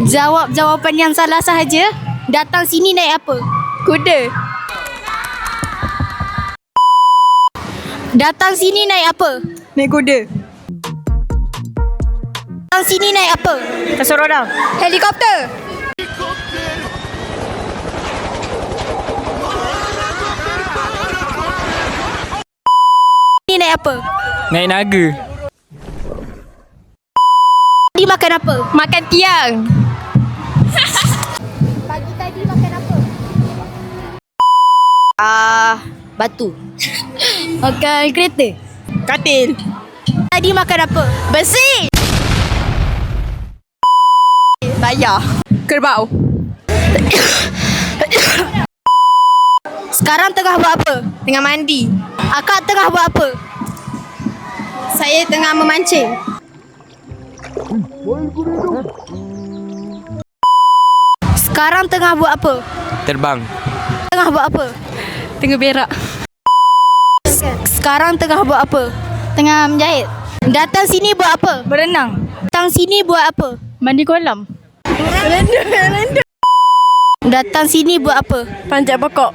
Jawab jawapan yang salah sahaja. Datang sini naik apa? Kuda. Datang sini naik apa? Naik kuda. Datang sini naik apa? Kasut roda. Helikopter. Sini naik apa? Naik naga. Tadi makan apa? Makan tiang. Pagi tadi makan apa? Batu. Makan kereta. Katil. Tadi makan apa? Besi. Layar. Kerbau. Sekarang tengah buat apa? Tengah mandi. Akak tengah buat apa? Saya tengah memancing. Sekarang tengah buat apa? Terbang. Tengah buat apa? Tengah berak. Sekarang tengah buat apa? Tengah menjahit. Datang sini buat apa? Berenang. Datang sini buat apa? Mandi kolam. Datang sini buat apa? Panjat pokok.